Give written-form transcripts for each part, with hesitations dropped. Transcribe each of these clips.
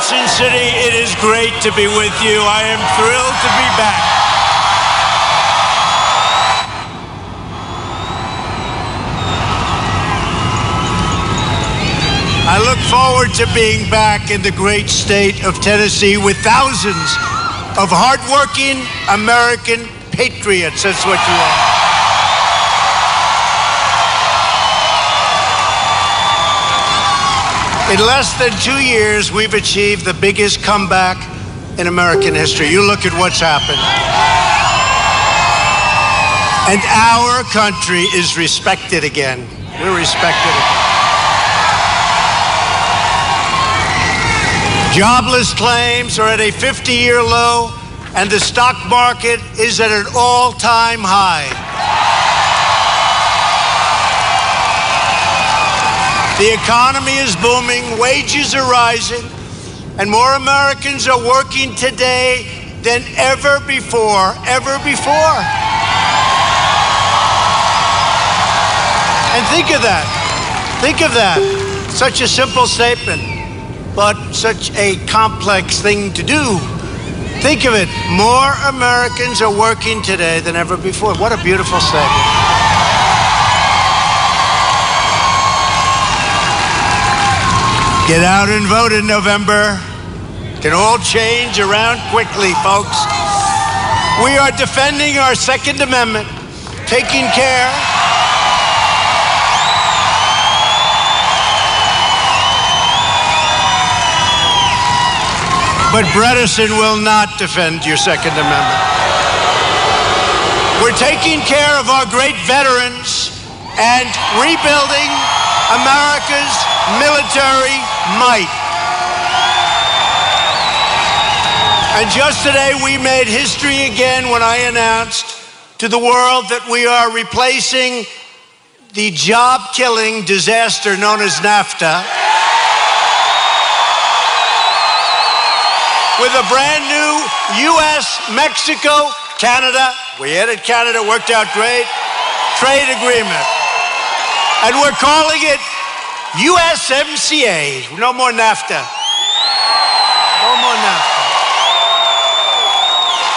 Johnson City, it is great to be with you. I am thrilled to be back. I look forward to being back in the great state of Tennessee with thousands of hardworking American patriots. That's what you are. In less than 2 years, we've achieved the biggest comeback in American history. You look at what's happened. And our country is respected again. We're respected again. Jobless claims are at a 50-year low, and the stock market is at an all-time high. The economy is booming, wages are rising, and more Americans are working today than ever before, And think of that. Such a simple statement, but such a complex thing to do. Think of it, more Americans are working today than ever before. What a beautiful statement. Get out and vote in November. Can all change around quickly, folks. We are defending our Second Amendment, taking care But Bredesen will not defend your Second Amendment. We're taking care of our great veterans and rebuilding America's military might. And just today, we made history again when I announced to the world that we are replacing the job-killing disaster known as NAFTA with a brand new U.S.-Mexico, Canada, we added Canada, worked out great, trade agreement. And we're calling it USMCA. No more NAFTA. No more NAFTA.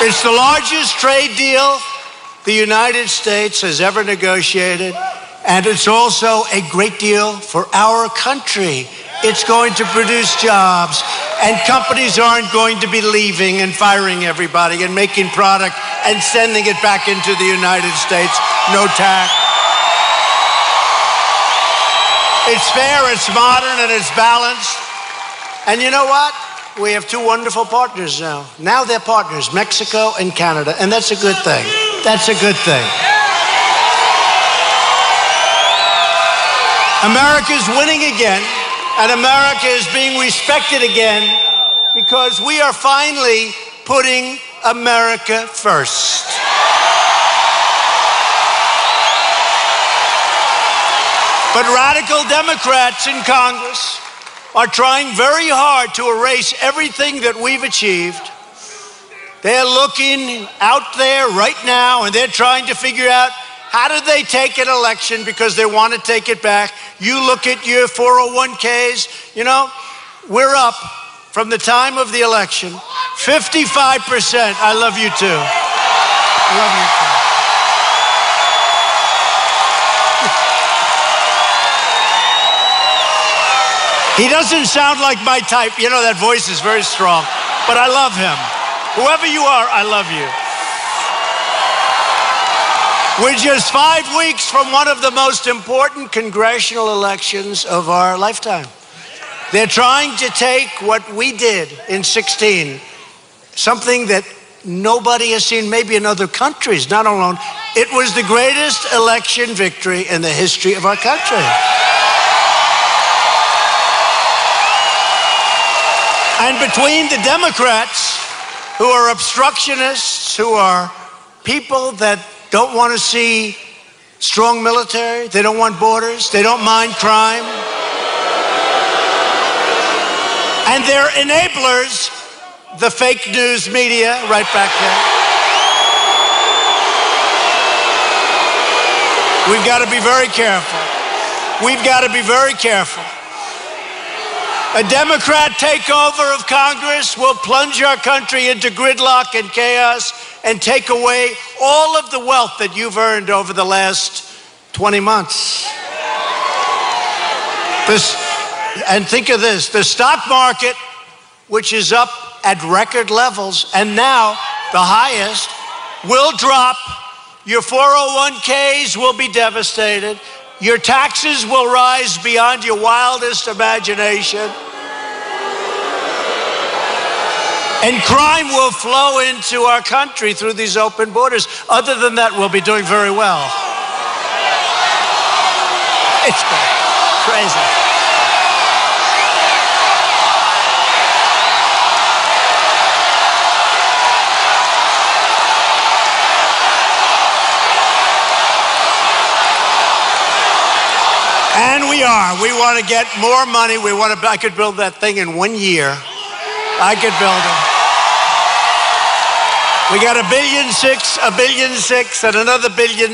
It's the largest trade deal the United States has ever negotiated, and it's also a great deal for our country. It's going to produce jobs, and companies aren't going to be leaving and firing everybody and making product and sending it back into the United States. No tax. It's fair, it's modern, and it's balanced. And you know what? We have two wonderful partners now. Now they're partners, Mexico and Canada, and that's a good thing. That's a good thing. America's winning again, and America is being respected again because we are finally putting America first. But radical Democrats in Congress are trying very hard to erase everything that we've achieved. They're looking out there right now, and they're trying to figure out how did they take an election because they want to take it back. You look at your 401ks, you know, we're up from the time of the election, 55%. I love you too. I love you too. He doesn't sound like my type. You know, that voice is very strong, but I love him. Whoever you are, I love you. We're just 5 weeks from one of the most important congressional elections of our lifetime. They're trying to take what we did in 2016, something that nobody has seen, maybe in other countries, not alone. It was the greatest election victory in the history of our country. And between the Democrats, who are obstructionists, who are people that don't want to see strong military, they don't want borders, they don't mind crime, and they're enablers, the fake news media, right back there. We've got to be very careful. We've got to be very careful. A Democrat takeover of Congress will plunge our country into gridlock and chaos and take away all of the wealth that you've earned over the last 20 months. And think of this, the stock market, which is up at record levels and now the highest, will drop. Your 401ks will be devastated. Your taxes will rise beyond your wildest imagination. And crime will flow into our country through these open borders. Other than that, we'll be doing very well. It's crazy. And we are. We want to get more money. I could build that thing in 1 year. I could build it. We got $1.6 billion, and another $1.6 billion.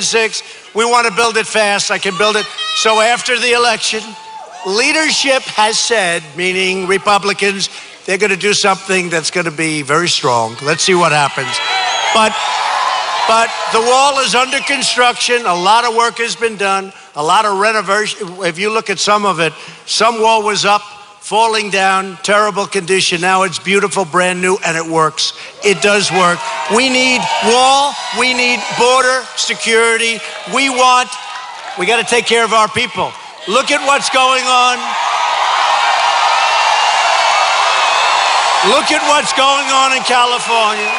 We want to build it fast. I can build it. So after the election, leadership has said, meaning Republicans, they're going to do something that's going to be very strong. Let's see what happens. But the wall is under construction. A lot of work has been done. A lot of renovation. If you look at some of it, some wall was up, falling down, terrible condition. Now it's beautiful, brand new, and it works. It does work. We need wall. We need border security. We got to take care of our people. Look at what's going on. Look at what's going on in California.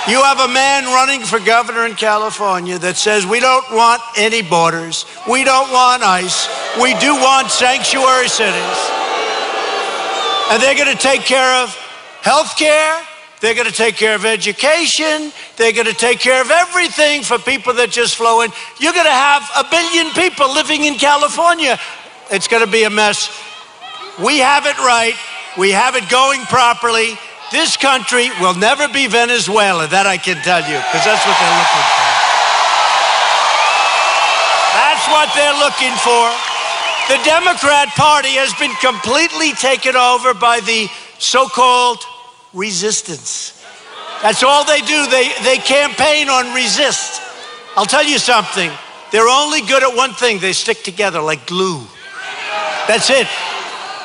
You have a man running for governor in California that says we don't want any borders. We don't want ICE. We do want sanctuary cities. And they're going to take care of health care. They're going to take care of education. They're going to take care of everything for people that just flow in. You're going to have 1 billion people living in California. It's going to be a mess. We have it right. We have it going properly. This country will never be Venezuela, that I can tell you, because that's what they're looking for. That's what they're looking for. The Democrat Party has been completely taken over by the so-called resistance. That's all they do. They campaign on resist. I'll tell you something. They're only good at one thing. They stick together like glue. That's it.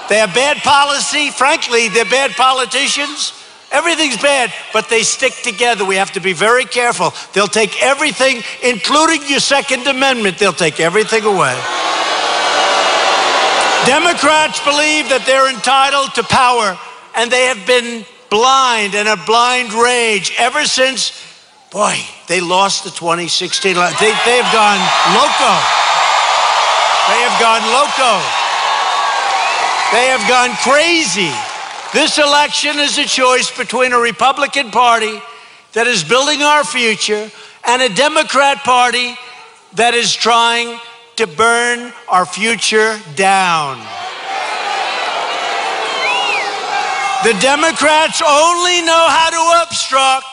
They have bad policy. Frankly, they're bad politicians. Everything's bad, but they stick together. We have to be very careful. They'll take everything, including your Second Amendment. They'll take everything away. Democrats believe that they're entitled to power, and they have been blind in a blind rage ever since, boy, they lost the 2016 election. They have gone loco. They have gone loco. They have gone crazy. This election is a choice between a Republican Party that is building our future and a Democrat Party that is trying to burn our future down. The Democrats only know how to obstruct,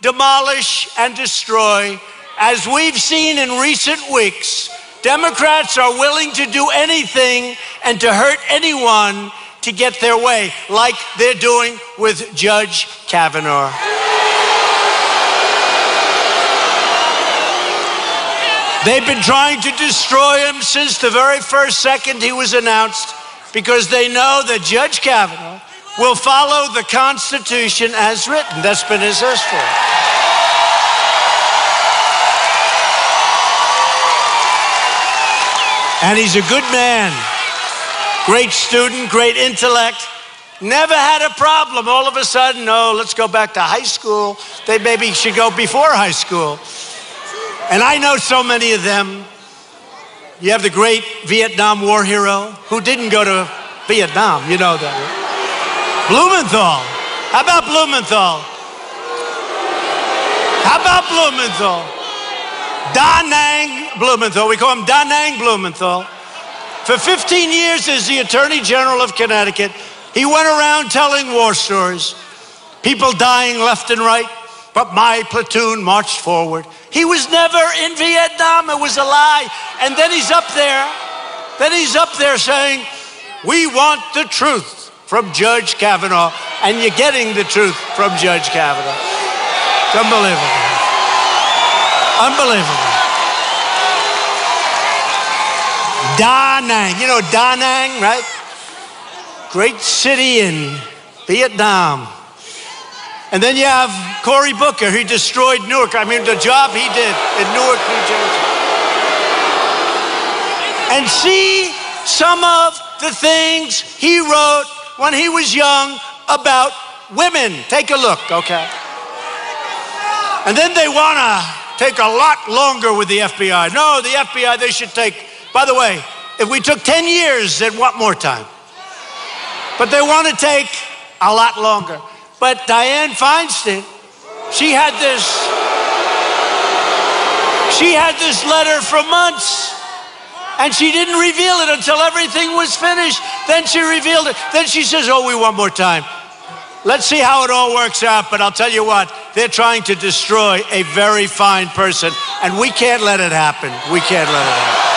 demolish, and destroy. As we've seen in recent weeks, Democrats are willing to do anything and to hurt anyone to get their way, like they're doing with Judge Kavanaugh. They've been trying to destroy him since the very first second he was announced, because they know that Judge Kavanaugh will follow the Constitution as written. That's been his history. And he's a good man, great student, great intellect, never had a problem. All of a sudden, oh, let's go back to high school. They maybe should go before high school. And I know so many of them. You have the great Vietnam War hero who didn't go to Vietnam, you know that. Right? Blumenthal. How about Blumenthal? How about Blumenthal? Da Nang Blumenthal. We call him Da Nang Blumenthal. For 15 years as the Attorney General of Connecticut, he went around telling war stories. People dying left and right, but my platoon marched forward. He was never in Vietnam. It was a lie. And then he's up there saying, We want the truth from Judge Kavanaugh, and you're getting the truth from Judge Kavanaugh. It's unbelievable. Unbelievable. Da Nang. You know Da Nang, right? Great city in Vietnam. And then you have Cory Booker. He destroyed Newark. I mean, the job he did in Newark, New Jersey. And see some of the things he wrote when he was young about women. Take a look, okay? And then they want to take a lot longer with the FBI. No, the FBI, they should take, by the way, if we took 10 years, they'd want more time. But they want to take a lot longer. But Dianne Feinstein, she had this letter for months. And she didn't reveal it until everything was finished. Then she revealed it. Then she says, oh, we want more time. Let's see how it all works out. But I'll tell you what, they're trying to destroy a very fine person. And we can't let it happen. We can't let it happen.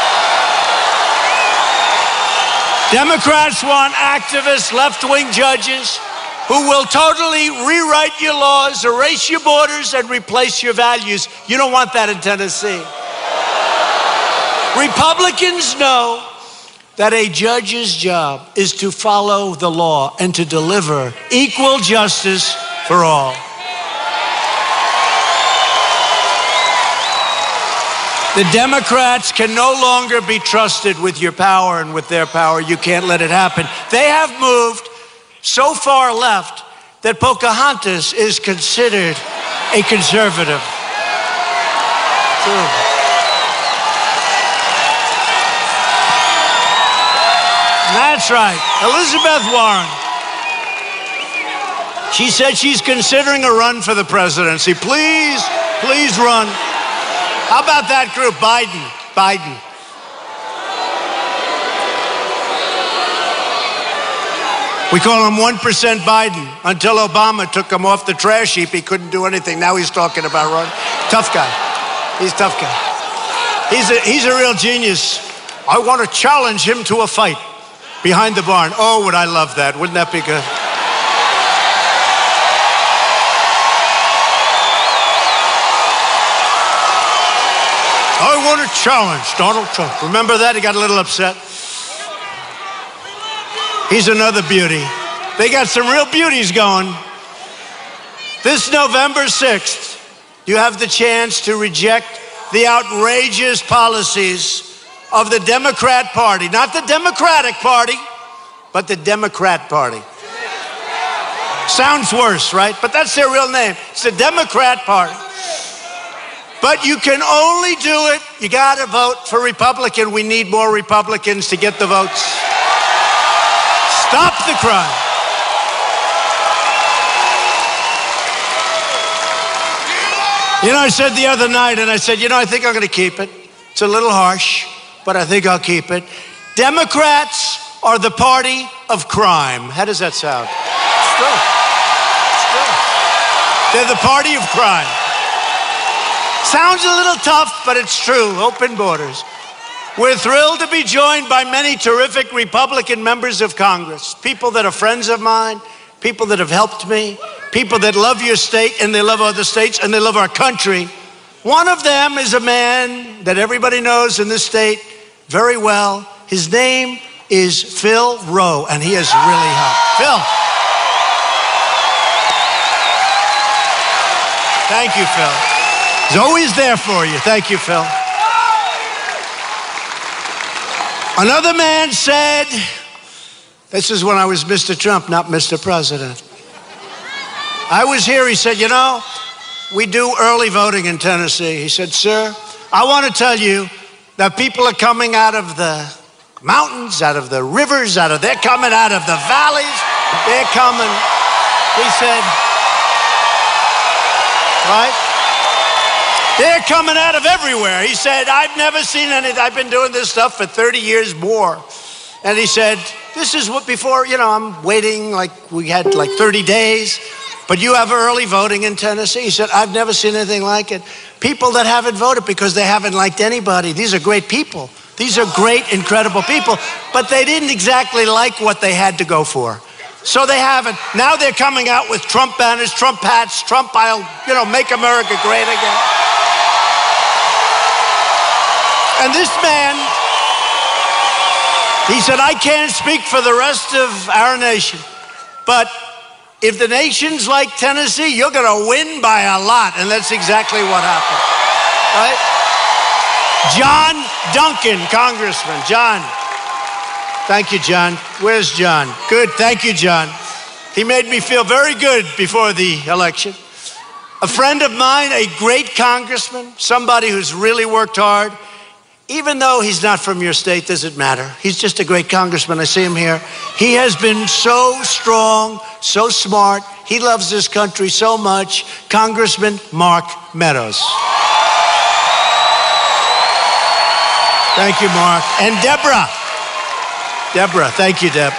Democrats want activist left-wing judges who will totally rewrite your laws, erase your borders, and replace your values. You don't want that in Tennessee. Republicans know that a judge's job is to follow the law and to deliver equal justice for all. The Democrats can no longer be trusted with your power and with their power. You can't let it happen. They have moved so far left that Pocahontas is considered a conservative. True. That's right, Elizabeth Warren. She said she's considering a run for the presidency. Please, please run. How about that group, Biden? We call him 1% Biden. Until Obama took him off the trash heap, he couldn't do anything. Now he's talking about running. Tough guy. He's a tough guy. He's a real genius. I want to challenge him to a fight. Behind the barn. Oh, would I love that. Wouldn't that be good? I want to challenge Donald Trump. Remember that? He got a little upset. He's another beauty. They got some real beauties going. This November 6th, you have the chance to reject the outrageous policies of the Democrat Party, not the Democratic Party, but the Democrat Party. Sounds worse, right? But that's their real name. It's the Democrat Party. But you can only do it, you gotta vote for Republican. We need more Republicans to get the votes. Stop the crime. You know, I said the other night, and I said, I think I'm gonna keep it. It's a little harsh, but I think I'll keep it. Democrats are the party of crime. How does that sound? It's true. They're the party of crime. Sounds a little tough, but it's true. Open borders. We're thrilled to be joined by many terrific Republican members of Congress, people that are friends of mine, people that have helped me, people that love your state and they love other states and they love our country. One of them is a man that everybody knows in this state very well. His name is Phil Rowe, and he has really helped. Phil. Thank you, Phil. He's always there for you. Thank you, Phil. Another man said, this is when I was Mr. Trump, not Mr. President. I was here, he said, we do early voting in Tennessee. He said, sir, I want to tell you that people are coming out of the mountains, out of the rivers, they're coming out of the valleys. They're coming, he said, right? They're coming out of everywhere. He said, I've never seen anything. I've been doing this stuff for 30 years more. And he said, this is what before, I'm waiting we had 30 days. But you have early voting in Tennessee. He said, I've never seen anything like it. People that haven't voted because they haven't liked anybody. These are great people. These are great, incredible people, but they didn't exactly like what they had to go for. So they haven't. Now they're coming out with Trump banners, Trump hats, Trump, make America great again. And this man, he said, I can't speak for the rest of our nation, but if the nation's like Tennessee, you're going to win by a lot. And that's exactly what happened, right? John Duncan, Congressman. John. Thank you, John. Where's John? Good. Thank you, John. He made me feel very good before the election. A friend of mine, a great congressman, somebody who's really worked hard. Even though he's not from your state, does it matter? He's just a great congressman. I see him here. He has been so strong, so smart. He loves this country so much. Congressman Mark Meadows. Thank you, Mark. And Deborah. Deborah, thank you, Deb.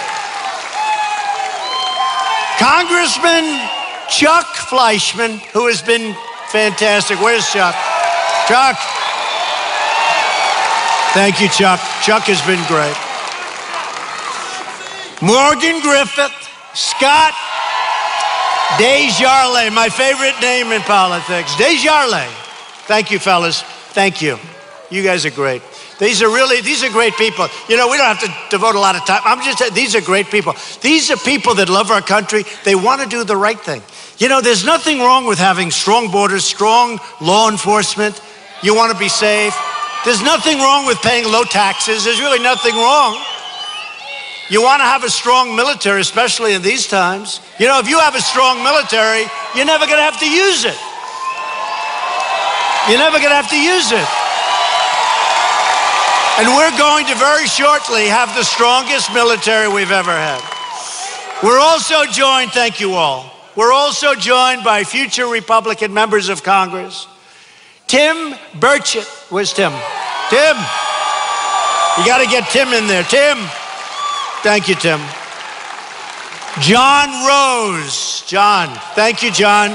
Congressman Chuck Fleischmann, who has been fantastic. Where's Chuck? Chuck. Thank you, Chuck. Chuck has been great. Morgan Griffith, Scott Desjardins, my favorite name in politics. Desjardins. Thank you, fellas. Thank you. You guys are great. These are great people. You know, we don't have to devote a lot of time. These are great people. These are people that love our country. They want to do the right thing. You know, there's nothing wrong with having strong borders, strong law enforcement. You want to be safe. There's nothing wrong with paying low taxes. There's really nothing wrong. You want to have a strong military, especially in these times. You know, if you have a strong military, you're never going to have to use it. You're never going to have to use it. And we're going to very shortly have the strongest military we've ever had. We're also joined, thank you all, we're also joined by future Republican members of Congress. Tim Burchett. Where's Tim? Tim. You got to get Tim in there. Tim. Thank you, Tim. John Rose. John. Thank you, John.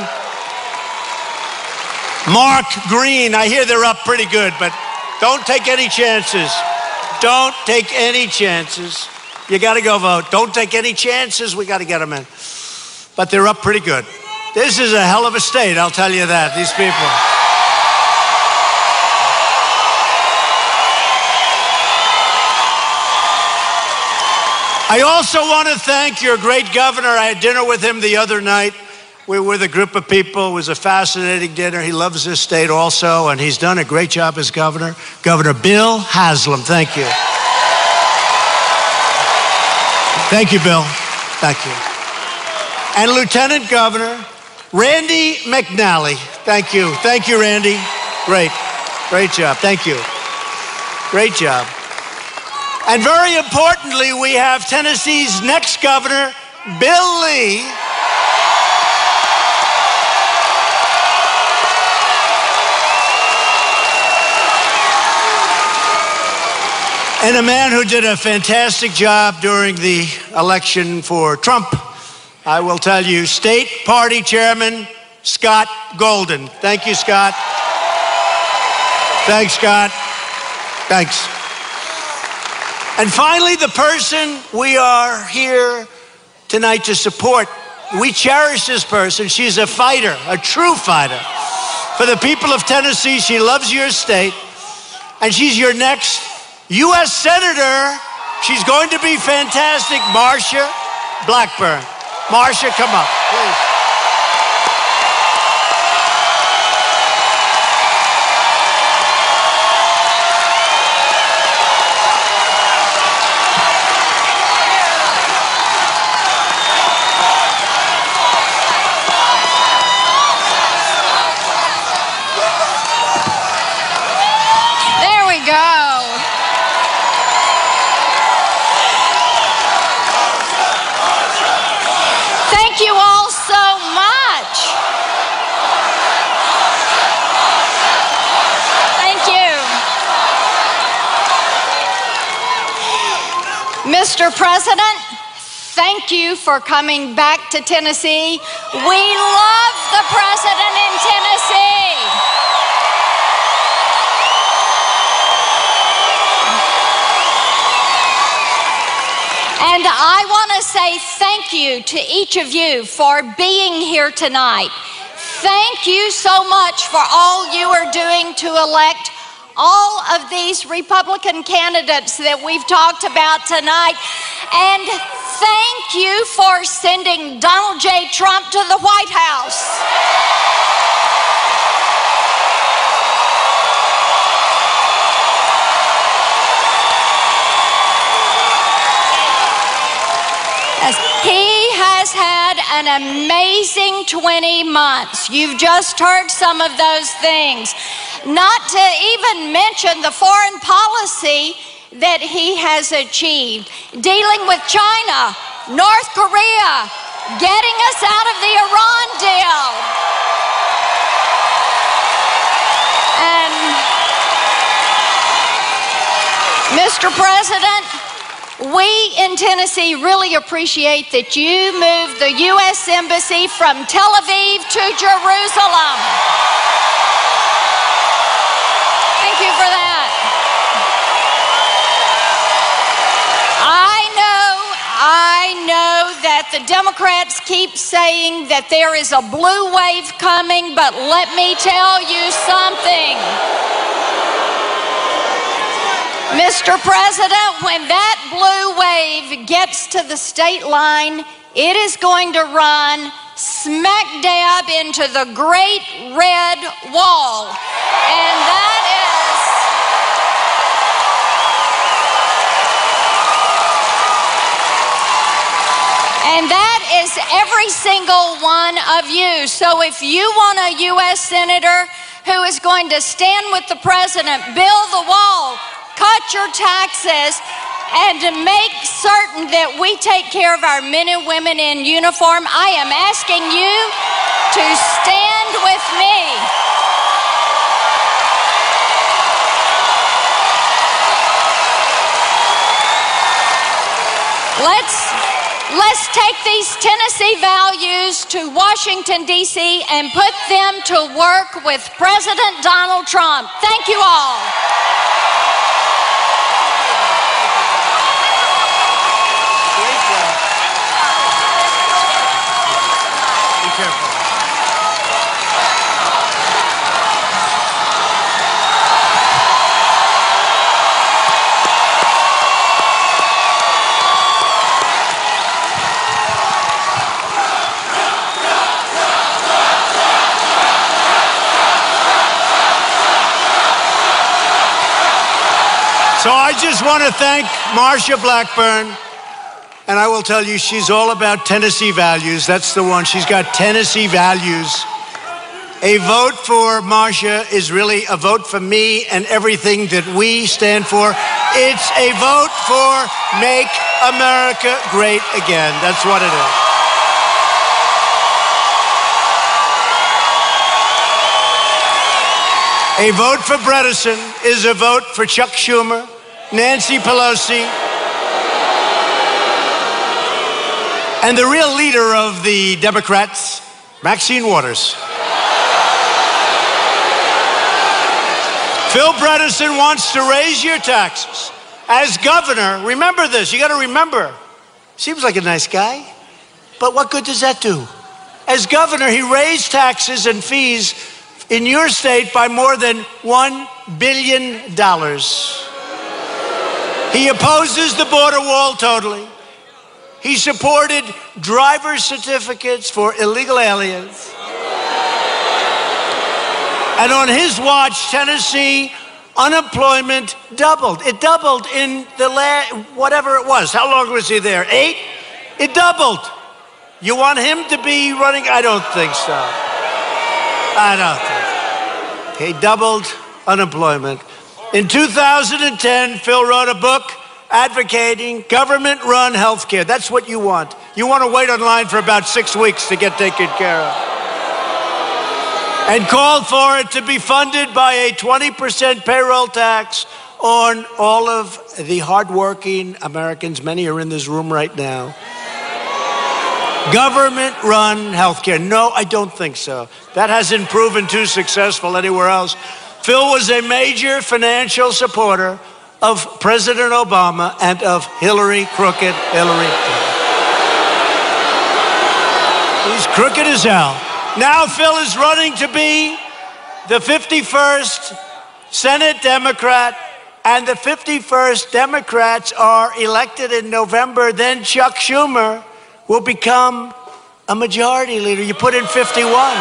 Mark Green. I hear they're up pretty good, but don't take any chances. Don't take any chances. You got to go vote. Don't take any chances. We got to get them in. But they're up pretty good. This is a hell of a state, I'll tell you that, these people. I also want to thank your great governor. I had dinner with him the other night. We were with a group of people. It was a fascinating dinner. He loves this state also, and he's done a great job as governor. Governor Bill Haslam, thank you. Thank you, Bill. Thank you. And Lieutenant Governor Randy McNally, thank you. Thank you, Randy. Great. Great job. Thank you. Great job. And very importantly, we have Tennessee's next governor, Bill Lee. And a man who did a fantastic job during the election for Trump. I will tell you, State Party Chairman Scott Golden. Thank you, Scott. Thanks, Scott. Thanks. And finally, the person we are here tonight to support. We cherish this person. She's a fighter, a true fighter. For the people of Tennessee, she loves your state. And she's your next U.S. Senator. She's going to be fantastic. Marsha Blackburn. Marsha, come up, please. Mr. President, thank you for coming back to Tennessee. We love the president in Tennessee. And I want to say thank you to each of you for being here tonight. Thank you so much for all you are doing to elect all of these Republican candidates that we've talked about tonight. And thank you for sending Donald J. Trump to the White House. He has had an amazing 20 months. You've just heard some of those things. Not to even mention the foreign policy that he has achieved. Dealing with China, North Korea, getting us out of the Iran deal. And Mr. President, we in Tennessee really appreciate that you moved the U.S. Embassy from Tel Aviv to Jerusalem. Thank you for that. I know that the Democrats keep saying that there is a blue wave coming, but let me tell you something. Mr. President, when that blue wave gets to the state line, it is going to run smack dab into the Great Red Wall. And that is every single one of you. So if you want a U.S. Senator who is going to stand with the President, build the wall, cut your taxes, and to make certain that we take care of our men and women in uniform, I am asking you to stand with me. Let's take these Tennessee values to Washington, D.C. and put them to work with President Donald Trump. Thank you all. So I just want to thank Marsha Blackburn, and I will tell you, she's all about Tennessee values. That's the one. She's got Tennessee values. A vote for Marsha is really a vote for me and everything that we stand for. It's a vote for Make America Great Again. That's what it is. A vote for Bredesen is a vote for Chuck Schumer, Nancy Pelosi, and the real leader of the Democrats, Maxine Waters. Phil Bredesen wants to raise your taxes. As governor, remember this, you got to remember, seems like a nice guy, but what good does that do? As governor, he raised taxes and fees in your state by more than $1 billion. He opposes the border wall totally. He supported driver's certificates for illegal aliens. And on his watch, Tennessee unemployment doubled. It doubled in the whatever it was. How long was he there? 8? It doubled. You want him to be running? I don't think so. I don't think so. He doubled unemployment. In 2010, Phil wrote a book advocating government-run health care. That's what you want. You want to wait online for about 6 weeks to get taken care of. And called for it to be funded by a 20% payroll tax on all of the hardworking Americans. Many are in this room right now. Government-run health care. No, I don't think so. That hasn't proven too successful anywhere else. Phil was a major financial supporter of President Obama and of Hillary, crooked Hillary Clinton. He's crooked as hell. Now Phil is running to be the 51st Senate Democrat, and the 51st Democrats are elected in November. Then Chuck Schumer will become a majority leader. You put in 51.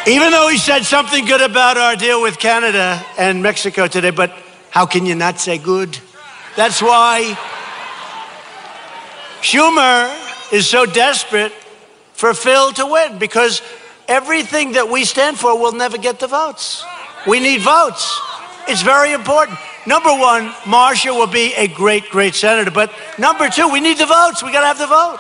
Even though he said something good about our deal with Canada and Mexico today, but how can you not say good? That's why Schumer is so desperate for Phil to win, because everything that we stand for will never get the votes. We need votes. It's very important. Number one, Marsha will be a great, great senator. But number two, we need the votes. We got to have the vote.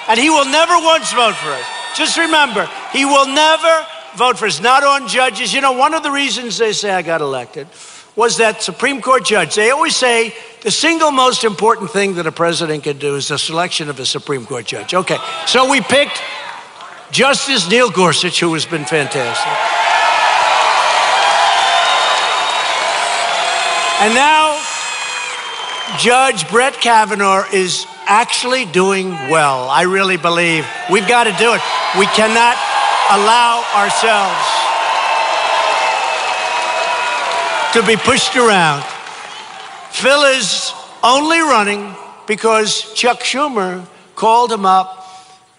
And he will never once vote for us. Just remember, he will never vote for us. Not on judges. You know, one of the reasons they say I got elected was that Supreme Court judge. They always say the single most important thing that a president can do is the selection of a Supreme Court judge. Okay, so we picked Justice Neil Gorsuch, who has been fantastic. And now Judge Brett Kavanaugh is actually doing well. I really believe we've got to do it. We cannot allow ourselves to be pushed around. Phil is only running because Chuck Schumer called him up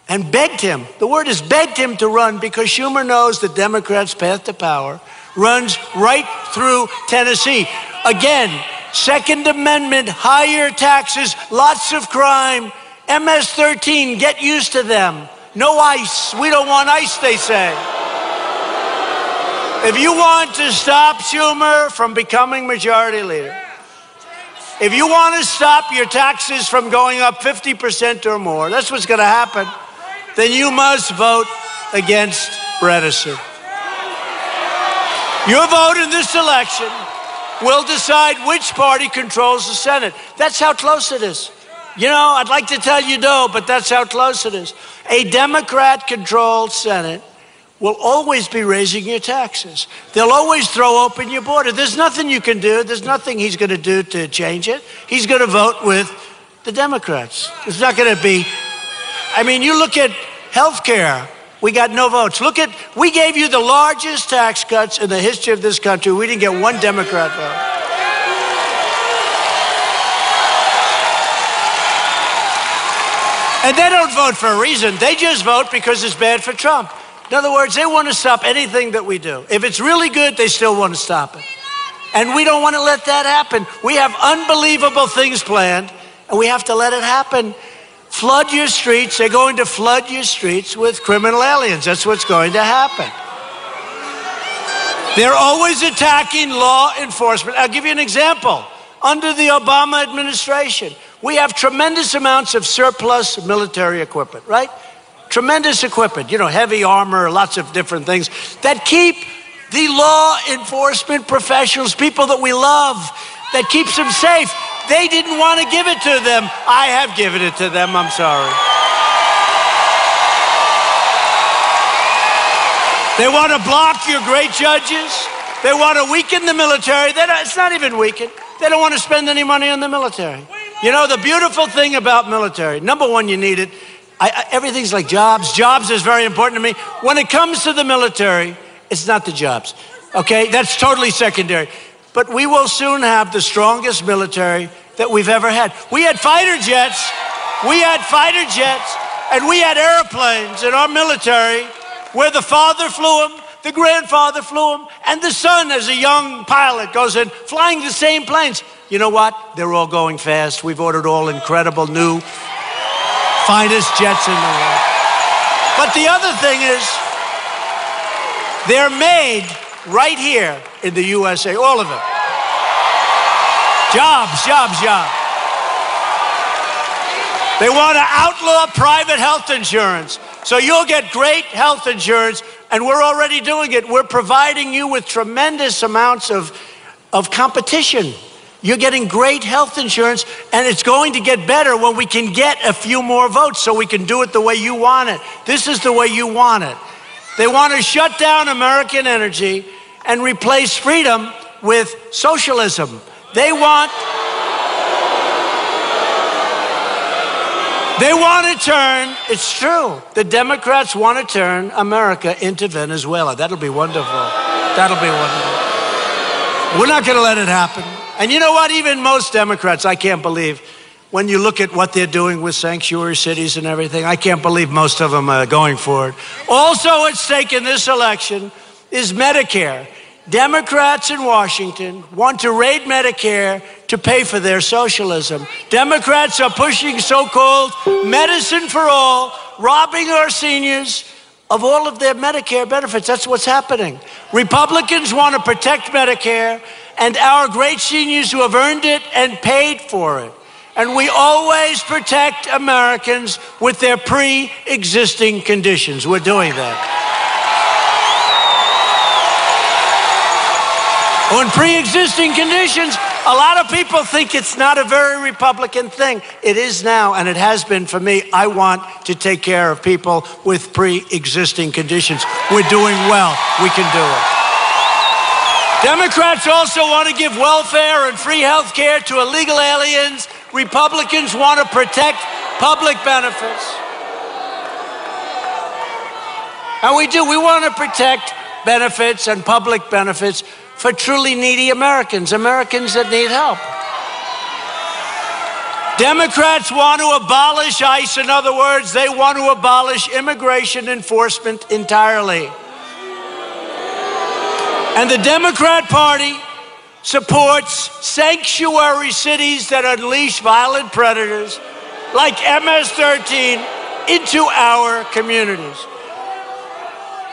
and begged him. The word is begged him to run, because Schumer knows the Democrats' path to power runs right through Tennessee. Again, Second Amendment, higher taxes, lots of crime, MS-13, get used to them. No ICE. We don't want ICE, they say. If you want to stop Schumer from becoming majority leader, if you want to stop your taxes from going up 50% or more, that's what's going to happen, then you must vote against Bredesen. Your vote in this election will decide which party controls the Senate. That's how close it is. You know, I'd like to tell you no, but that's how close it is. A Democrat-controlled Senate will always be raising your taxes. They'll always throw open your border. There's nothing you can do. There's nothing he's going to do to change it. He's going to vote with the Democrats. It's not going to be, I mean, you look at health care. We got no votes. We gave you the largest tax cuts in the history of this country. We didn't get one Democrat vote. And they don't vote for a reason. They just vote because it's bad for Trump. In other words, they want to stop anything that we do. If it's really good, they still want to stop it. And we don't want to let that happen. We have unbelievable things planned, and we have to let it happen. Flood your streets. They're going to flood your streets with criminal aliens. That's what's going to happen. They're always attacking law enforcement. I'll give you an example. Under the Obama administration, we have tremendous amounts of surplus military equipment, right? Tremendous equipment, you know, heavy armor, lots of different things that keep the law enforcement professionals, people that we love, that keeps them safe. They didn't want to give it to them. I have given it to them. I'm sorry. They want to block your great judges. They want to weaken the military. It's not even weaken. They don't want to spend any money on the military. You know, the beautiful thing about military, number one, you need it. Everything's like jobs. Jobs is very important to me. When it comes to the military, it's not the jobs, okay? That's totally secondary. But we will soon have the strongest military that we've ever had. We had fighter jets, and we had airplanes in our military where the father flew them, the grandfather flew them, and the son, as a young pilot, goes in flying the same planes. You know what? They're all going fast. We've ordered all incredible new finest jets in the world. But the other thing is, they're made right here in the USA, all of them. Jobs, jobs, jobs. They want to outlaw private health insurance. So you'll get great health insurance, and we're already doing it. We're providing you with tremendous amounts of competition. You're getting great health insurance, and it's going to get better when we can get a few more votes so we can do it the way you want it. This is the way you want it. They want to shut down American energy and replace freedom with socialism. They want to turn, it's true, the Democrats want to turn America into Venezuela. That'll be wonderful. That'll be wonderful. We're not going to let it happen. And you know what? Even most Democrats, I can't believe, when you look at what they're doing with sanctuary cities and everything, I can't believe most of them are going for it. Also at stake in this election is Medicare. Democrats in Washington want to raid Medicare to pay for their socialism. Democrats are pushing so-called medicine for all, robbing our seniors of all of their Medicare benefits. That's what's happening. Republicans want to protect Medicare and our great seniors who have earned it and paid for it. And we always protect Americans with their pre-existing conditions. We're doing that. On pre-existing conditions, a lot of people think it's not a very Republican thing. It is now, and it has been for me. I want to take care of people with pre-existing conditions. We're doing well. We can do it. Democrats also want to give welfare and free health care to illegal aliens. Republicans want to protect public benefits. And we do. We want to protect benefits and public benefits for truly needy Americans, Americans that need help. Democrats want to abolish ICE. In other words, they want to abolish immigration enforcement entirely. And the Democrat Party supports sanctuary cities that unleash violent predators like MS-13 into our communities.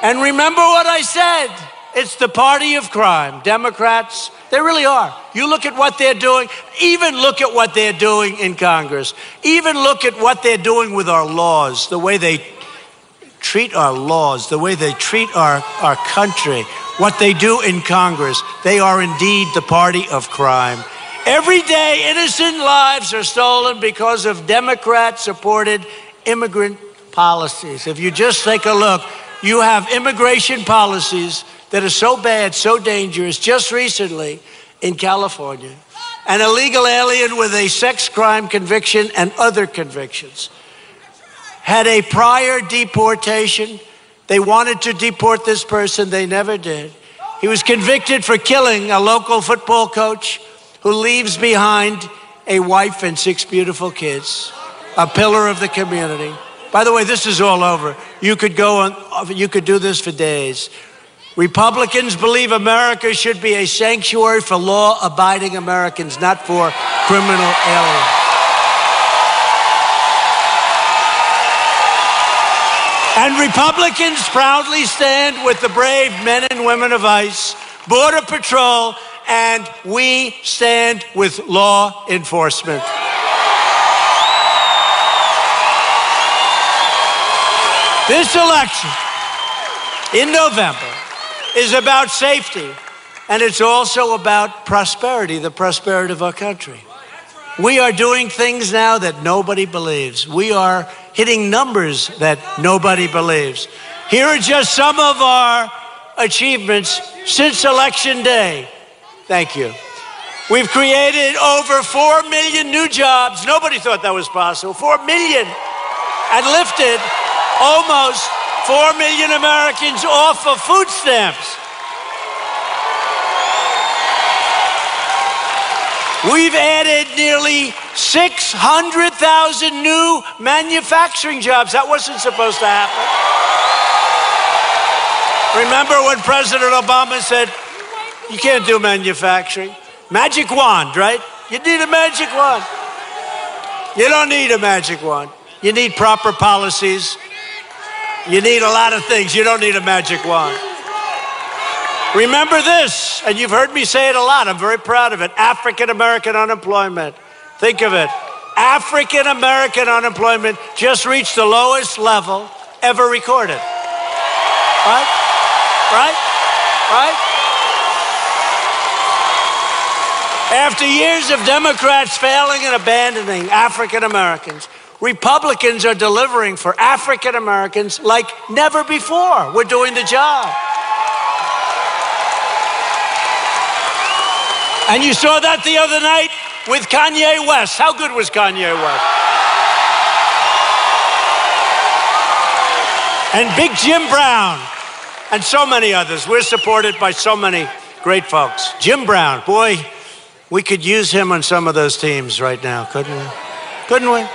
And remember what I said. It's the party of crime. Democrats, they really are. You look at what they're doing, even look at what they're doing in Congress. Even look at what they're doing with our laws, the way they treat our laws, the way they treat our country, what they do in Congress. They are indeed the party of crime. Every day, innocent lives are stolen because of Democrat-supported immigrant policies. If you just take a look, you have immigration policies that are so bad, so dangerous. Just recently in California, an illegal alien with a sex crime conviction and other convictions had a prior deportation. They wanted to deport this person. They never did. He was convicted for killing a local football coach who leaves behind a wife and 6 beautiful kids, a pillar of the community. By the way, this is all over. You could go on, you could do this for days. Republicans believe America should be a sanctuary for law-abiding Americans, not for criminal aliens. And Republicans proudly stand with the brave men and women of ICE, Border Patrol, and we stand with law enforcement. This election in November is about safety, and it's also about prosperity, the prosperity of our country. We are doing things now that nobody believes. We are hitting numbers that nobody believes. Here are just some of our achievements since Election Day. Thank you. We've created over 4 million new jobs. Nobody thought that was possible. 4 million. And lifted almost 4 million Americans off of food stamps. We've added nearly 600,000 new manufacturing jobs. That wasn't supposed to happen. Remember when President Obama said, you can't do manufacturing? Magic wand, right? You need a magic wand. You don't need a magic wand. You need proper policies. You need a lot of things. You don't need a magic wand. Remember this, and you've heard me say it a lot. I'm very proud of it. African-American unemployment. Think of it. African-American unemployment just reached the lowest level ever recorded. Right? Right? Right? After years of Democrats failing and abandoning African Americans, Republicans are delivering for African Americans like never before. We're doing the job. And you saw that the other night with Kanye West. How good was Kanye West? And Big Jim Brown, and so many others. We're supported by so many great folks. Jim Brown, boy, we could use him on some of those teams right now, couldn't we? Couldn't we?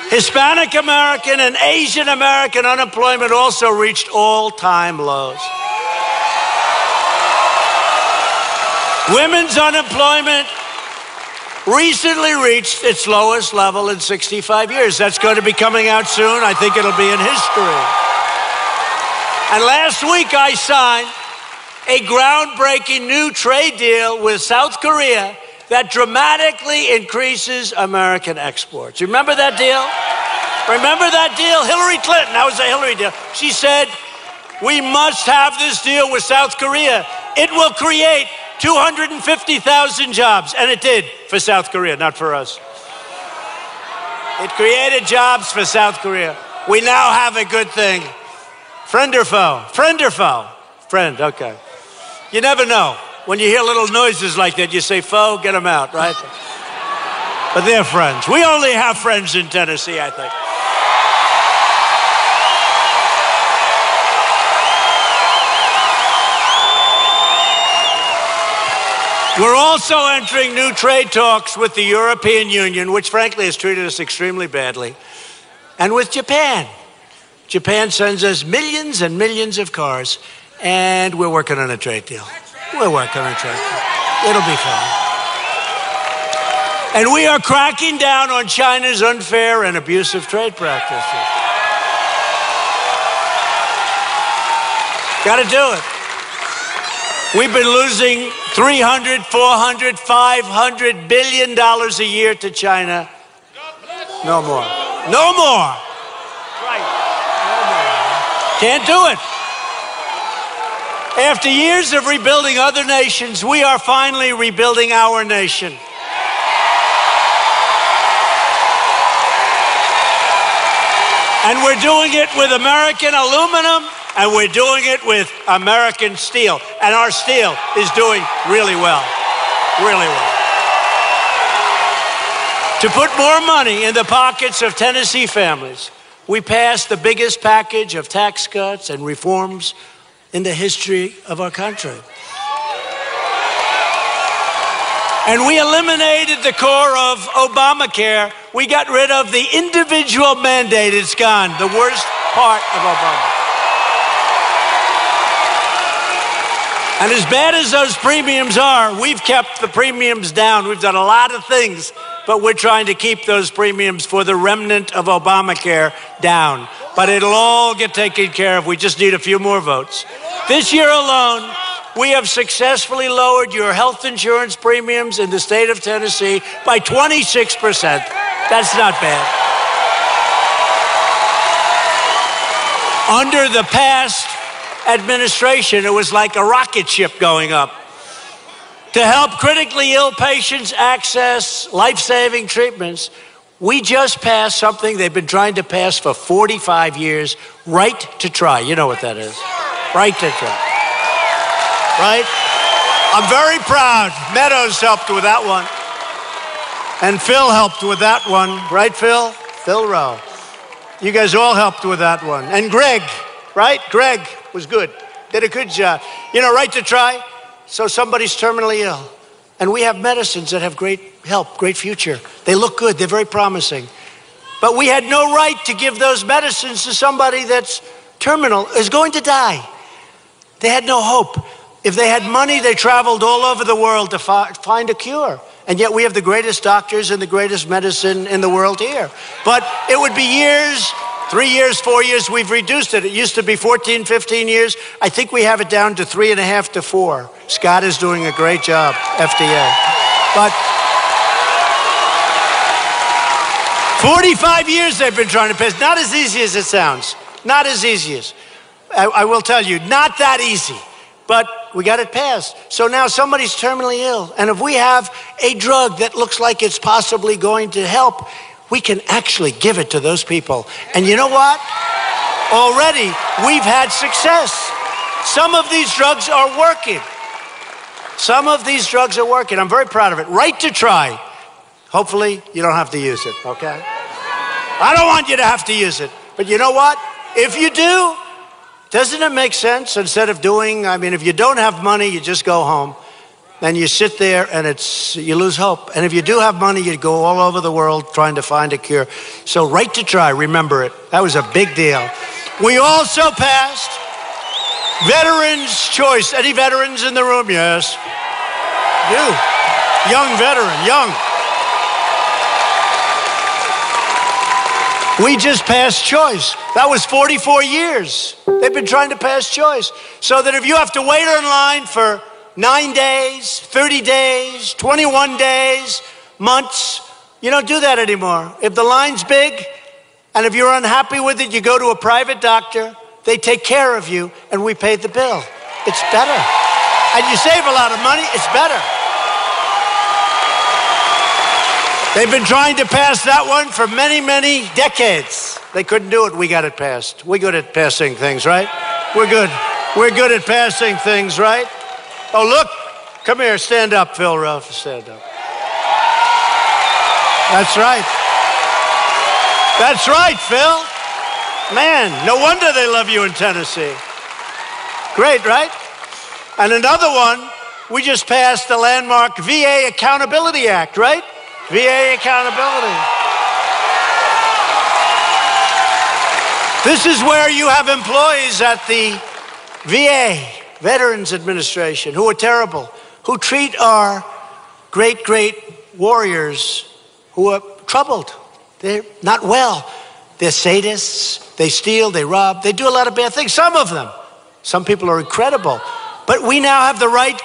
Hispanic American and Asian American unemployment also reached all-time lows. Women's unemployment recently reached its lowest level in 65 years. That's going to be coming out soon. I think it'll be in history. And last week I signed a groundbreaking new trade deal with South Korea that dramatically increases American exports. You remember that deal? Remember that deal? Hillary Clinton, that was a Hillary deal. She said, we must have this deal with South Korea. It will create 250,000 jobs, and it did for South Korea, not for us. It created jobs for South Korea. We now have a good thing. Friend or foe? Friend or foe? Friend, okay. You never know. When you hear little noises like that, you say, foe, get them out, right? But they're friends. We only have friends in Tennessee, I think. We're also entering new trade talks with the European Union, which frankly has treated us extremely badly, and with Japan. Japan sends us millions and millions of cars, and we're working on a trade deal. We're working on a trade deal. It'll be fine. And we are cracking down on China's unfair and abusive trade practices. Got to do it. We've been losing $300, $400, $500 billion a year to China. No more. No more. Right. No more. Can't do it. After years of rebuilding other nations, we are finally rebuilding our nation. And we're doing it with American aluminum, and we're doing it with American steel. And our steel is doing really well. Really well. To put more money in the pockets of Tennessee families, we passed the biggest package of tax cuts and reforms in the history of our country. And we eliminated the core of Obamacare. We got rid of the individual mandate. It's gone. The worst part of Obama. And as bad as those premiums are, we've kept the premiums down. We've done a lot of things, but we're trying to keep those premiums for the remnant of Obamacare down. But it'll all get taken care of. We just need a few more votes. This year alone, we have successfully lowered your health insurance premiums in the state of Tennessee by 26%. That's not bad. Under the past administration, it was like a rocket ship going up. To help critically ill patients access life-saving treatments, we just passed something they've been trying to pass for 45 years, Right to Try. You know what that is. Right to Try. Right? I'm very proud. Meadows helped with that one. And Phil helped with that one. Right, Phil? Phil Rowe. You guys all helped with that one. And Greg, right? Greg was good. Did a good job. You know, Right to Try. So somebody's terminally ill. And we have medicines that have great help, great future. They look good. They're very promising. But we had no right to give those medicines to somebody that's terminal, is going to die. They had no hope. If they had money, they traveled all over the world to find a cure. And yet we have the greatest doctors and the greatest medicine in the world here. But it would be years, 3 years, 4 years. We've reduced it. It used to be 14, 15 years. I think we have it down to 3.5 to 4. Scott is doing a great job, FDA. But 45 years they've been trying to pass. Not as easy as it sounds. Not as easy as. I will tell you, not that easy. But we got it passed. So now somebody's terminally ill. And if we have a drug that looks like it's possibly going to help, we can actually give it to those people. And you know what? Already, we've had success. Some of these drugs are working. Some of these drugs are working. I'm very proud of it. Right to try. Hopefully, you don't have to use it, okay? I don't want you to have to use it. But you know what? If you do, doesn't it make sense instead of doing, if you don't have money, you just go home. Then you sit there and you lose hope. And if you do have money, you go all over the world trying to find a cure. So right to try, remember it. That was a big deal. We also passed Veterans Choice. Any veterans in the room? Yes. You. Young veteran, young. We just passed Choice. That was 44 years. They've been trying to pass Choice. So that if you have to wait in line for 9 days, 30 days, 21 days, months, you don't do that anymore. If the line's big and if you're unhappy with it, you go to a private doctor, they take care of you, and we pay the bill. It's better. And you save a lot of money, it's better. They've been trying to pass that one for many, many decades. They couldn't do it, we got it passed. We're good at passing things, right? We're good. We're good at passing things, right? Oh, look, come here, stand up, Phil Ruff, stand up. That's right. That's right, Phil. Man, no wonder they love you in Tennessee. Great, right? And another one, we just passed the landmark VA Accountability Act, right? VA accountability. This is where you have employees at the VA, Veterans Administration, who are terrible, who treat our great, great warriors who are troubled. They're not well. They're sadists. They steal, they rob, they do a lot of bad things. Some of them. Some people are incredible. But we now have the right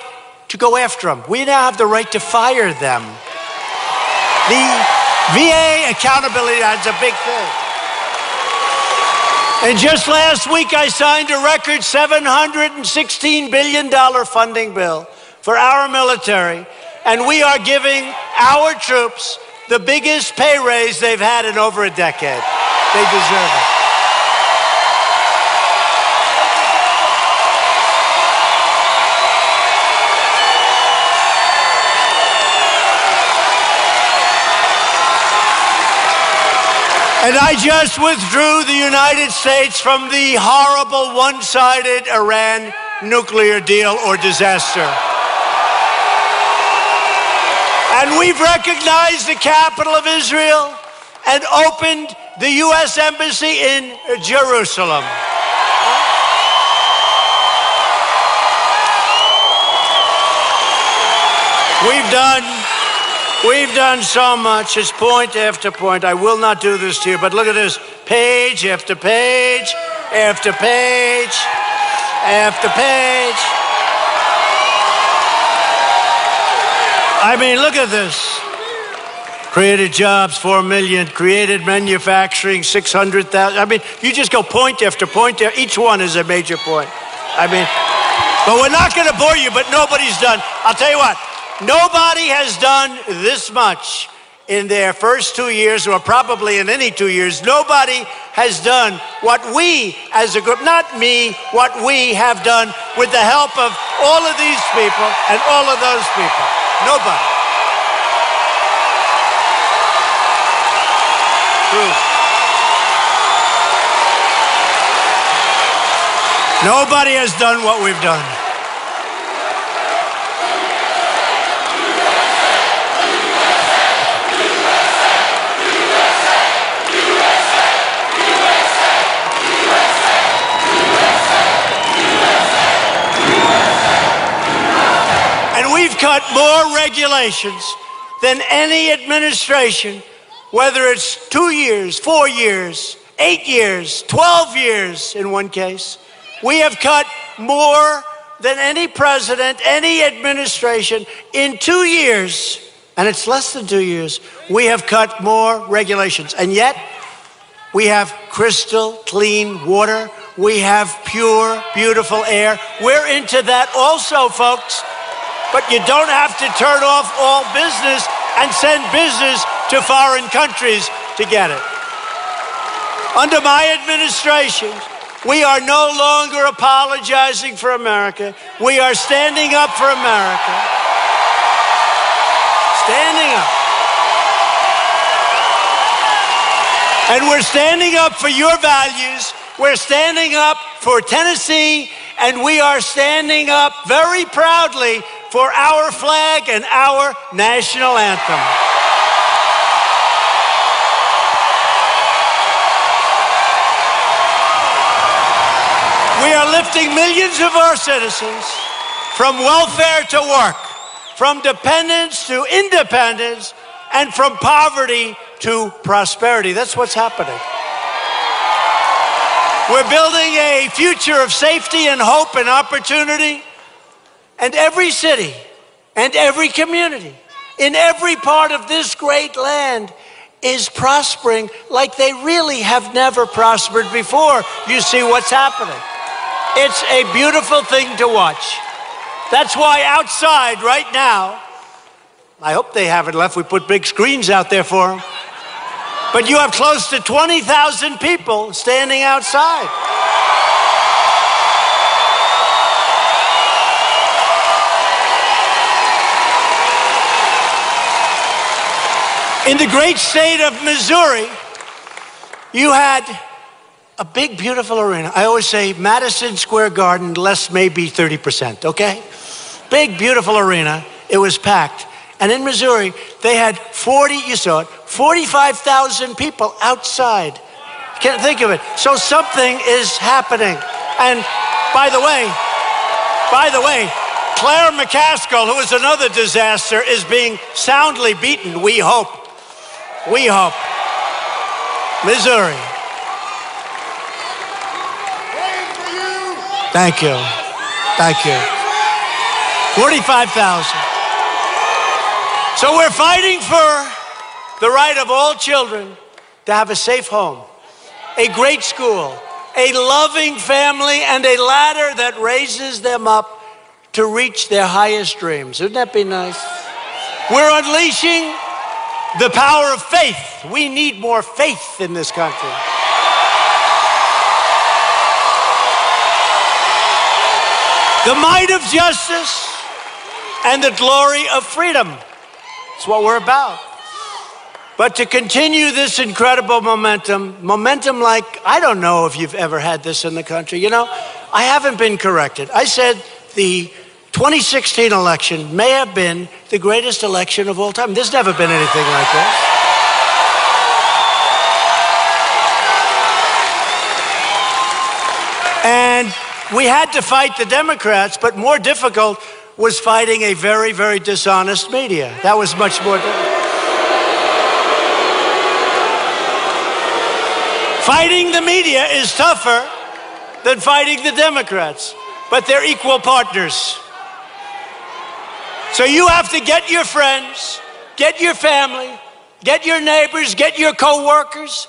to go after them. We now have the right to fire them. The VA accountability, that's a big thing. And just last week, I signed a record $716 billion funding bill for our military. And we are giving our troops the biggest pay raise they've had in over a decade. They deserve it. And I just withdrew the United States from the horrible one-sided Iran nuclear deal or disaster. And we've recognized the capital of Israel and opened the U.S. Embassy in Jerusalem. We've done so much. It's point after point. I will not do this to you, but look at this. Page after page after page after page. I mean, look at this. Created jobs, 4 million. Created manufacturing, 600,000. I mean, you just go point after point. Each one is a major point. I mean, but we're not going to bore you, but nobody's done. I'll tell you what. Nobody has done this much in their first 2 years, or probably in any 2 years. Nobody has done what we as a group, not me, what we have done with the help of all of these people and all of those people. Nobody. Nobody has done what we've done. We've cut more regulations than any administration, whether it's 2 years, 4 years, 8 years, 12 years in one case. We have cut more than any president, any administration in 2 years, and it's less than 2 years. We have cut more regulations, and yet we have crystal clean water. We have pure, beautiful air. We're into that also, folks. But you don't have to turn off all business and send business to foreign countries. to get it. Under my administration, we are no longer apologizing for America. We are standing up for America. Standing up. And we're standing up for your values. We're standing up for Tennessee, and we are standing up very proudly for our flag and our national anthem. We are lifting millions of our citizens from welfare to work, from dependence to independence, and from poverty to prosperity. That's what's happening. We're building a future of safety and hope and opportunity. And every city and every community in every part of this great land is prospering like they really have never prospered before. You see what's happening. It's a beautiful thing to watch. That's why outside right now, I hope they haven't left. We put big screens out there for them. But you have close to 20,000 people standing outside. In the great state of Missouri, you had a big, beautiful arena. I always say Madison Square Garden, less maybe 30%, okay? Big, beautiful arena. It was packed. And in Missouri, they had 45,000 people outside. Can't think of it. So something is happening. And by the way, Claire McCaskill, who is another disaster, is being soundly beaten, we hope. We hope. Missouri. Thank you. Thank you. 45,000. So we're fighting for the right of all children to have a safe home, a great school, a loving family, and a ladder that raises them up to reach their highest dreams. Wouldn't that be nice? We're unleashing the power of faith. We need more faith in this country. The might of justice and the glory of freedom. That's what we're about. But to continue this incredible momentum like, I don't know if you've ever had this in the country. You know, I haven't been corrected. I said the 2016 election may have been the greatest election of all time. There's never been anything like this. And we had to fight the Democrats, but more difficult was fighting a very, very dishonest media. That was much more difficult. Fighting the media is tougher than fighting the Democrats, but they're equal partners. So you have to get your friends, get your family, get your neighbors, get your co-workers,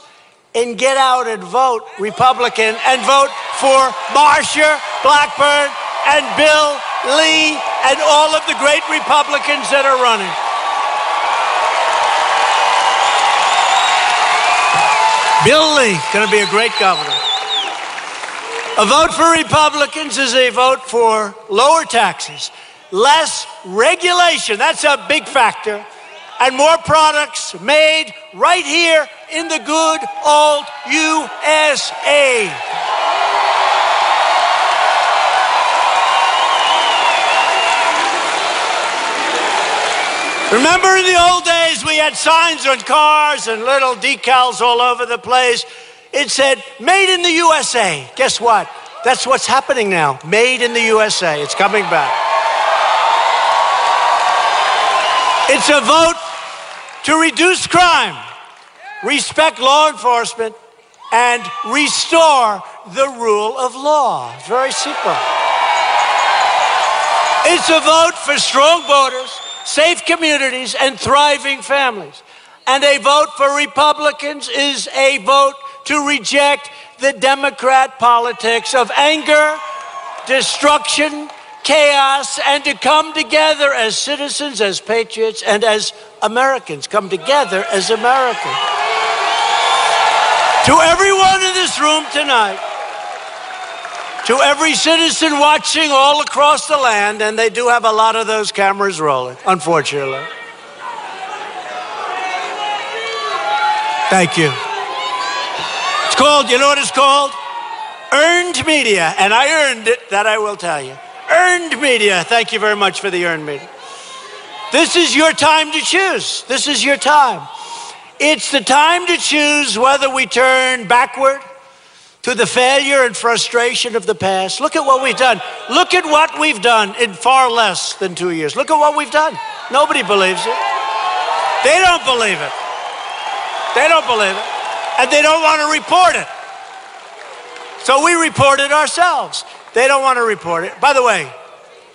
and get out and vote Republican and vote for Marsha Blackburn and Bill Lee and all of the great Republicans that are running. Bill Lee, going to be a great governor. A vote for Republicans is a vote for lower taxes, less regulation, that's a big factor, and more products made right here in the good old USA. Remember in the old days we had signs on cars and little decals all over the place. It said, made in the USA. Guess what? That's what's happening now. Made in the USA. It's coming back. It's a vote to reduce crime, respect law enforcement, and restore the rule of law. It's very simple. It's a vote for strong borders, safe communities, and thriving families. And a vote for Republicans is a vote to reject the Democrat politics of anger, destruction, chaos, and to come together as citizens, as patriots, and as Americans. Come together as Americans. To everyone in this room tonight, to every citizen watching all across the land, and they do have a lot of those cameras rolling, unfortunately. Thank you. It's called, you know what it's called? Earned media, and I earned it, that I will tell you. Earned media. Thank you very much for the earned media. This is your time to choose. This is your time. It's the time to choose whether we turn backward to the failure and frustration of the past. Look at what we've done. Look at what we've done in far less than 2 years. Look at what we've done. Nobody believes it. They don't believe it. They don't believe it. And they don't want to report it. So we report it ourselves. They don't want to report it. By the way,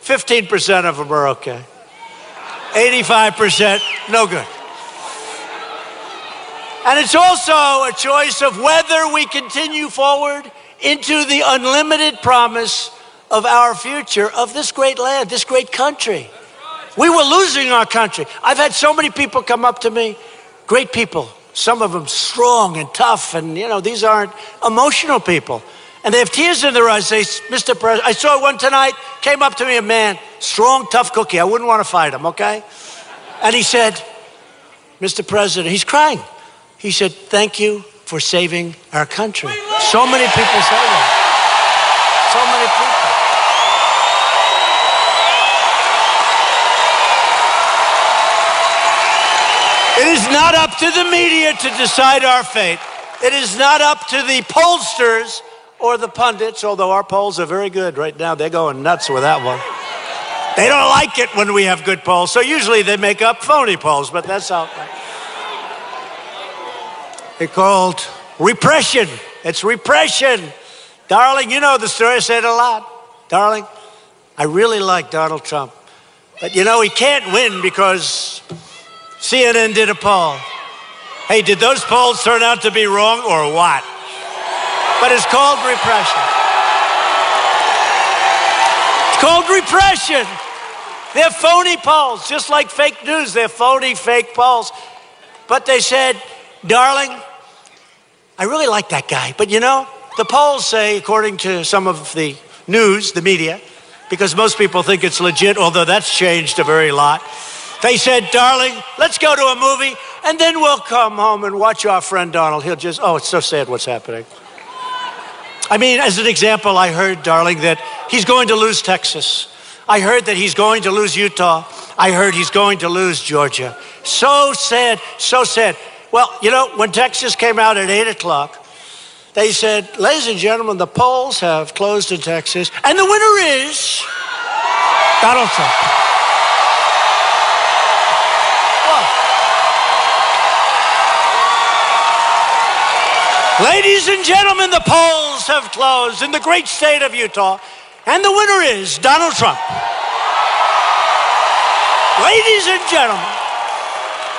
15% of them are okay. 85%, no good. And it's also a choice of whether we continue forward into the unlimited promise of our future, of this great land, this great country. We were losing our country. I've had so many people come up to me, great people, some of them strong and tough, and you know, these aren't emotional people. And they have tears in their eyes. They say, Mr. President, I saw one tonight, came up to me, a man, strong, tough cookie. I wouldn't want to fight him, okay? And he said, Mr. President, he's crying. He said, thank you for saving our country. So many people say that. So many people. It is not up to the media to decide our fate. It is not up to the pollsters or the pundits, although our polls are very good right now. They're going nuts with that one. They don't like it when we have good polls, so usually they make up phony polls, but that's how. They're called repression. It's repression. Darling, you know the story, I say it a lot. Darling, I really like Donald Trump, but you know, he can't win because CNN did a poll. Hey, did those polls turn out to be wrong or what? But it's called repression. It's called repression. They're phony polls, just like fake news. They're phony, fake polls. But they said, darling, I really like that guy. But you know, the polls say, according to some of the news, the media, because most people think it's legit, although that's changed a very lot. They said, darling, let's go to a movie, and then we'll come home and watch our friend Donald. He'll just, oh, it's so sad what's happening. I mean, as an example, I heard, darling, that he's going to lose Texas. I heard that he's going to lose Utah. I heard he's going to lose Georgia. So sad, so sad. Well, you know, when Texas came out at 8 o'clock, they said, ladies and gentlemen, the polls have closed in Texas, and the winner is Donald Trump. Ladies and gentlemen, the polls have closed in the great state of Utah, and the winner is Donald Trump. Ladies and gentlemen,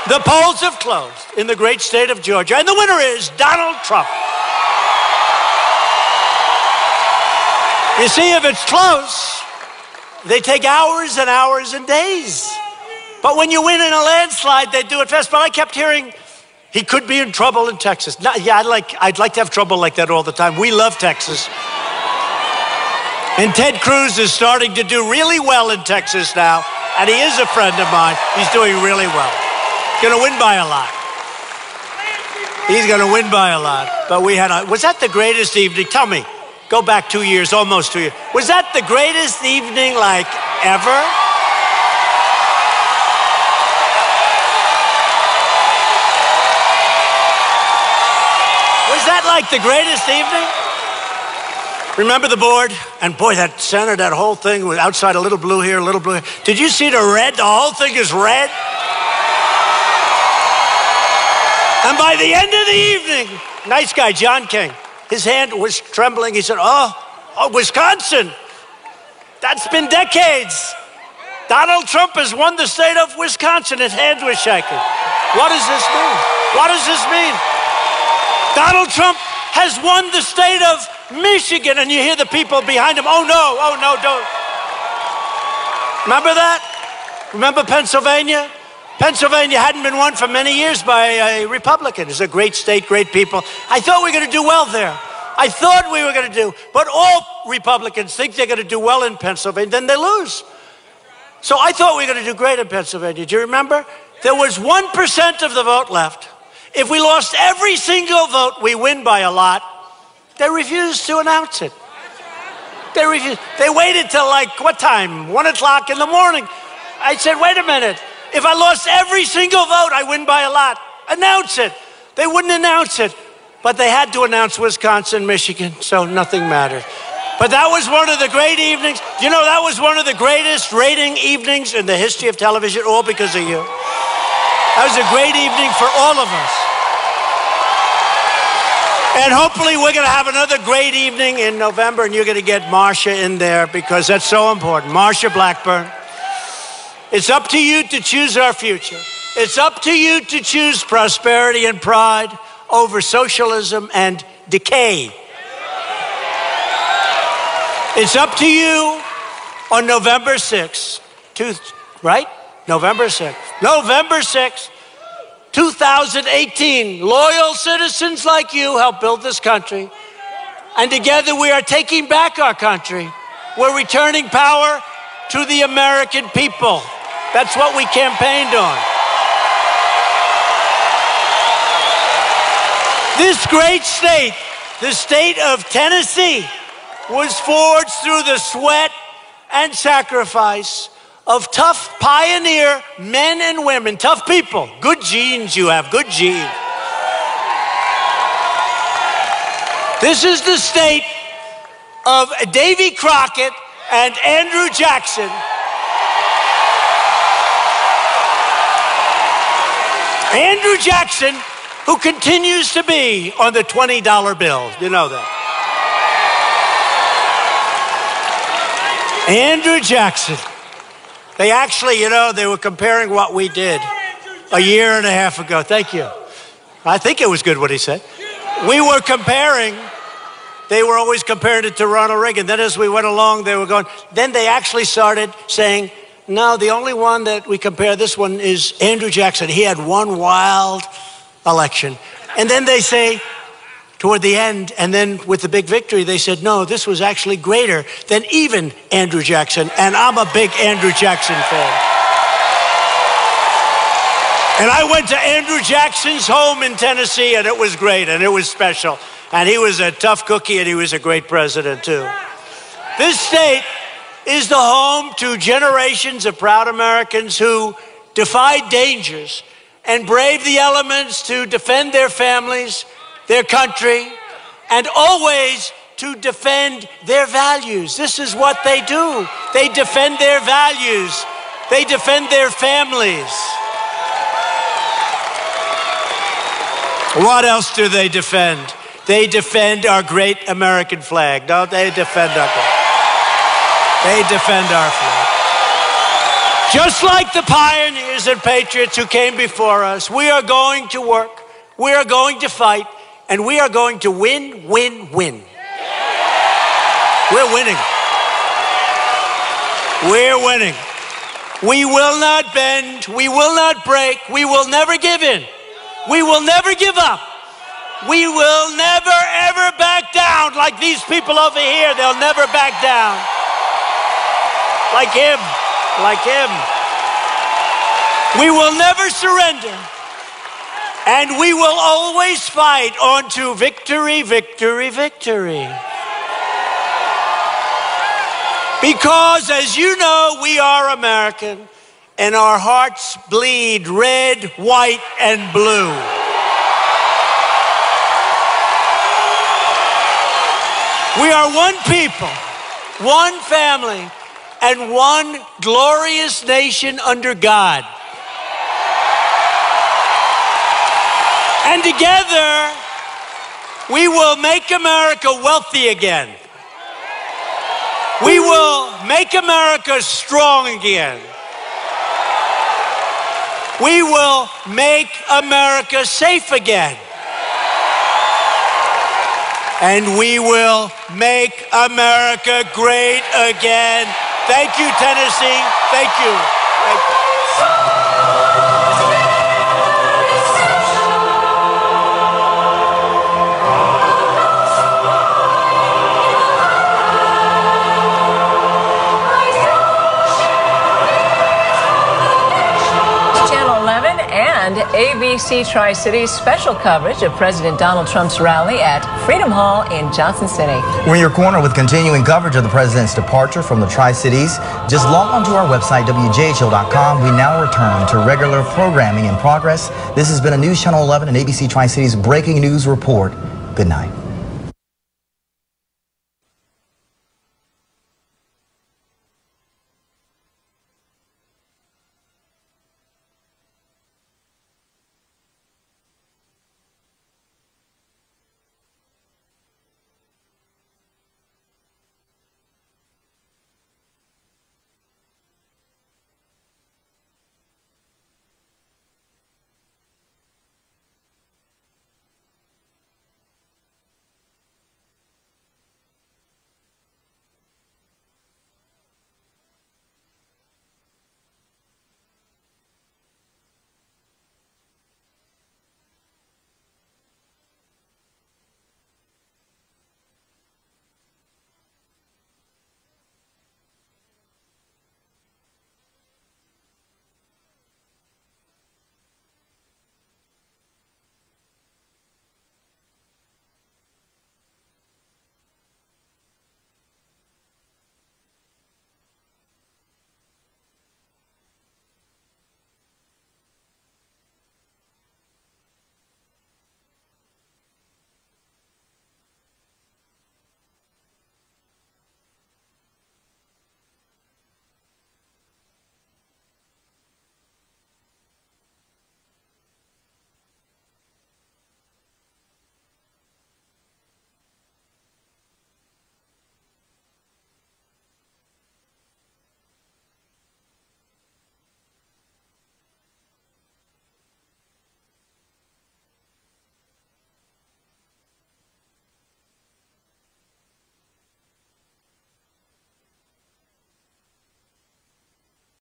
the polls have closed in the great state of Georgia, and the winner is Donald Trump. You see, if it's close, they take hours and hours and days. But when you win in a landslide, they do it fast. But I kept hearing, he could be in trouble in Texas. No, yeah, I'd like to have trouble like that all the time. We love Texas. And Ted Cruz is starting to do really well in Texas now. And he is a friend of mine. He's doing really well. Gonna win by a lot. He's gonna win by a lot. But we had was that the greatest evening? Tell me, go back 2 years, almost 2 years. Was that the greatest evening like ever? Was that like the greatest evening? Remember the board? And boy, that center, that whole thing was outside, a little blue here, a little blue here. Did you see the red? The whole thing is red. And by the end of the evening, nice guy, John King, his hand was trembling. He said, oh, Wisconsin. That's been decades. Donald Trump has won the state of Wisconsin. His hand was shaking. What does this mean? What does this mean? Donald Trump has won the state of Michigan, and you hear the people behind him, oh no, don't. Remember that? Remember Pennsylvania? Pennsylvania hadn't been won for many years by a Republican. It's a great state, great people. I thought we were going to do well there. I thought we were going to do, but all Republicans think they're going to do well in Pennsylvania, then they lose. So I thought we were going to do great in Pennsylvania. Do you remember? There was 1% of the vote left. If we lost every single vote, we win by a lot. They refused to announce it. They refused. They waited till like, what time? 1 o'clock in the morning. I said, wait a minute. If I lost every single vote, I win by a lot. Announce it. They wouldn't announce it. But they had to announce Wisconsin, Michigan, so nothing mattered. But that was one of the great evenings. You know, that was one of the greatest rating evenings in the history of television, all because of you. That was a great evening for all of us. And hopefully we're going to have another great evening in November, and you're going to get Marsha in there because that's so important. Marsha Blackburn. It's up to you to choose our future. It's up to you to choose prosperity and pride over socialism and decay. It's up to you on November 6th, right? November 6th. November 6th, 2018. Loyal citizens like you help build this country. And together we are taking back our country. We're returning power to the American people. That's what we campaigned on. This great state, the state of Tennessee, was forged through the sweat and sacrifice of tough pioneer men and women, tough people. Good genes you have, good genes. This is the state of Davy Crockett and Andrew Jackson. Andrew Jackson, who continues to be on the $20 bill. You know that. Andrew Jackson. They actually, you know, they were comparing what we did a year and a half ago. Thank you. I think it was good what he said. We were comparing, they were always comparing it to Ronald Reagan. Then as we went along, they were going, then they actually started saying, no, the only one that we compare this one is Andrew Jackson. He had one wild election. And then they say, toward the end, and then with the big victory, they said, no, this was actually greater than even Andrew Jackson. And I'm a big Andrew Jackson fan. And I went to Andrew Jackson's home in Tennessee, and it was great, and it was special. And he was a tough cookie, and he was a great president, too. This state is the home to generations of proud Americans who defied dangers and braved the elements to defend their families, their country, and always to defend their values. This is what they do. They defend their values. They defend their families. What else do they defend? They defend our great American flag. No, they defend our flag. They defend our flag. Just like the pioneers and patriots who came before us, we are going to work, we are going to fight, and we are going to win, win, win. We're winning. We're winning. We will not bend, we will not break, we will never give in. We will never give up. We will never, ever back down like these people over here. They'll never back down. Like him, like him. We will never surrender. And we will always fight on to victory, victory, victory. Because, as you know, we are American, and our hearts bleed red, white, and blue. We are one people, one family, and one glorious nation under God. And together, we will make America wealthy again. We will make America strong again. We will make America safe again. And we will make America great again. Thank you, Tennessee. Thank you. Thank you. ABC Tri-Cities special coverage of President Donald Trump's rally at Freedom Hall in Johnson City. We're in your corner with continuing coverage of the president's departure from the Tri-Cities. Just log on to our website, WJHO.com. We now return to regular programming in progress. This has been a News Channel 11 and ABC Tri-Cities breaking news report. Good night.